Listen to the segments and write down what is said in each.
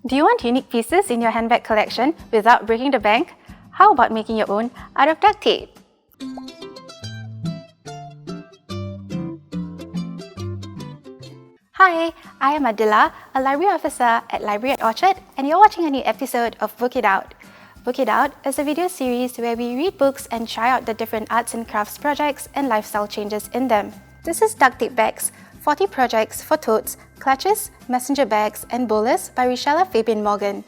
Do you want unique pieces in your handbag collection without breaking the bank? How about making your own out of duct tape? Hi, I am Adilah, a library officer at Library at Orchard, and you're watching a new episode of Book It Out. Book It Out is a video series where we read books and try out the different arts and crafts projects and lifestyle changes in them. This is Duct Tape Bags, 40 projects for totes, clutches, messenger bags, and bowlers by Richela Fabian Morgan.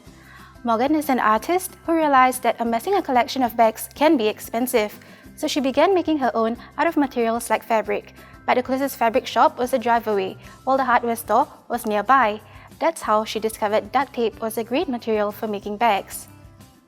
Morgan is an artist who realized that amassing a collection of bags can be expensive, so she began making her own out of materials like fabric. But the closest fabric shop was a drive away, while the hardware store was nearby. That's how she discovered duct tape was a great material for making bags.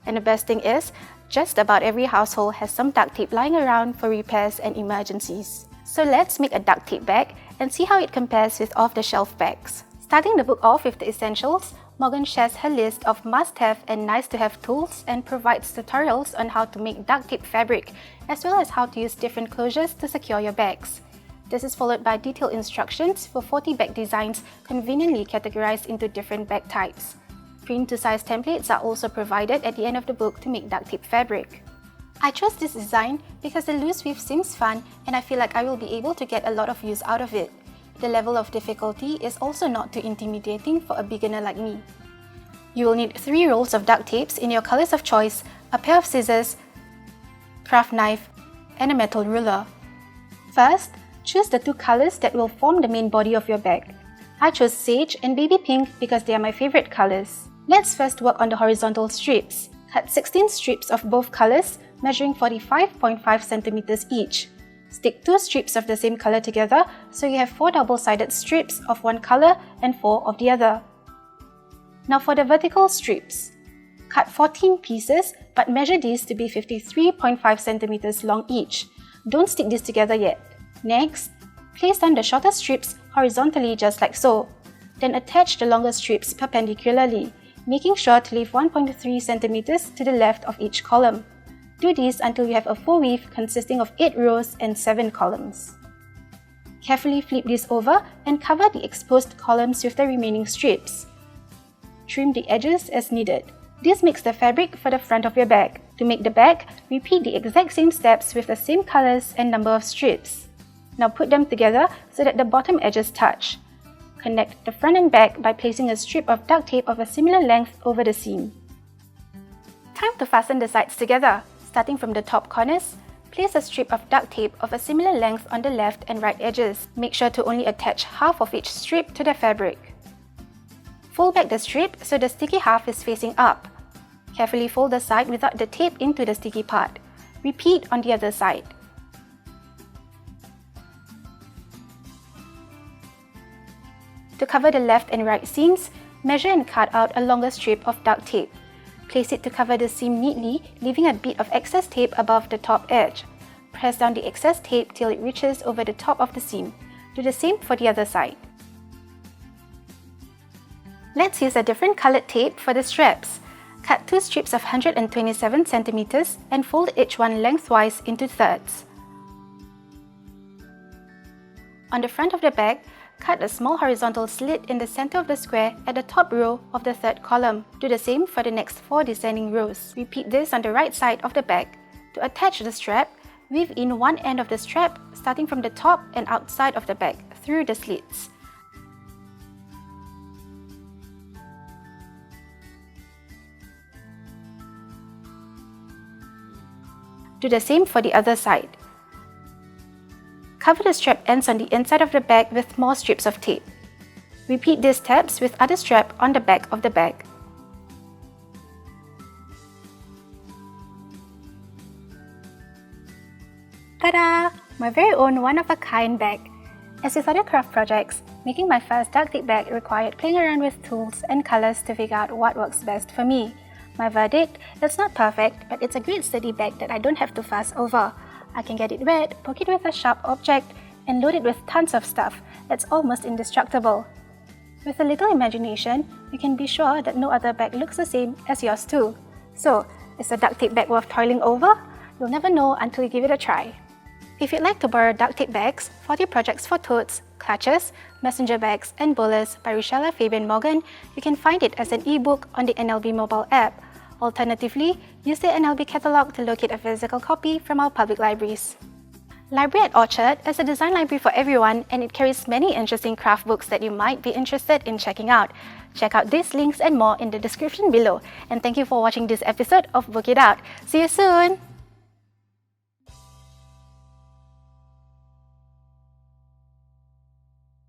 And the best thing is, just about every household has some duct tape lying around for repairs and emergencies. So let's make a duct tape bag and see how it compares with off-the-shelf bags. Starting the book off with the essentials, Morgan shares her list of must-have and nice-to-have tools and provides tutorials on how to make duct tape fabric, as well as how to use different closures to secure your bags. This is followed by detailed instructions for 40 bag designs conveniently categorized into different bag types. Print-to-size templates are also provided at the end of the book to make duct tape fabric. I chose this design because the loose weave seems fun and I feel like I will be able to get a lot of use out of it. The level of difficulty is also not too intimidating for a beginner like me. You will need 3 rolls of duct tapes in your colors of choice, a pair of scissors, craft knife, and a metal ruler. First, choose the 2 colors that will form the main body of your bag. I chose sage and baby pink because they are my favorite colors. Let's first work on the horizontal strips. Cut 16 strips of both colors, measuring 45.5 centimeters each. Stick 2 strips of the same color together so you have 4 double-sided strips of one color and 4 of the other. Now for the vertical strips. Cut 14 pieces but measure these to be 53.5 centimeters long each. Don't stick these together yet. Next, place down the shorter strips horizontally just like so. Then attach the longer strips perpendicularly, making sure to leave 1.3 centimeters to the left of each column. Do this until you have a full weave consisting of 8 rows and 7 columns. Carefully flip this over and cover the exposed columns with the remaining strips. Trim the edges as needed. This makes the fabric for the front of your bag. To make the bag, repeat the exact same steps with the same colors and number of strips. Now put them together so that the bottom edges touch. Connect the front and back by placing a strip of duct tape of a similar length over the seam. Time to fasten the sides together. Starting from the top corners, place a strip of duct tape of a similar length on the left and right edges. Make sure to only attach half of each strip to the fabric. Fold back the strip so the sticky half is facing up. Carefully fold the side without the tape into the sticky part. Repeat on the other side. To cover the left and right seams, measure and cut out a longer strip of duct tape. Place it to cover the seam neatly, leaving a bit of excess tape above the top edge. Press down the excess tape till it reaches over the top of the seam. Do the same for the other side. Let's use a different colored tape for the straps. Cut 2 strips of 127 centimeters and fold each one lengthwise into thirds. On the front of the bag, cut a small horizontal slit in the center of the square at the top row of the third column. Do the same for the next 4 descending rows. Repeat this on the right side of the bag. To attach the strap, weave in one end of the strap starting from the top and outside of the bag through the slits. Do the same for the other side. Cover the strap ends on the inside of the bag with more strips of tape. Repeat these steps with other strap on the back of the bag. Ta-da! My very own one-of-a-kind bag. As with other craft projects, making my first duct tape bag required playing around with tools and colors to figure out what works best for me. My verdict, it's not perfect, but it's a great sturdy bag that I don't have to fuss over. I can get it wet, poke it with a sharp object, and load it with tons of stuff that's almost indestructible. With a little imagination, you can be sure that no other bag looks the same as yours too. So, is a duct tape bag worth toiling over? You'll never know until you give it a try. If you'd like to borrow duct tape bags, 40 projects for totes, clutches, messenger bags, and bowlers by Richela Fabian Morgan, you can find it as an ebook on the NLB mobile app. Alternatively, use the NLB catalog to locate a physical copy from our public libraries. Library at Orchard is a design library for everyone, and it carries many interesting craft books that you might be interested in checking out. Check out these links and more in the description below. And thank you for watching this episode of Book It Out. See you soon!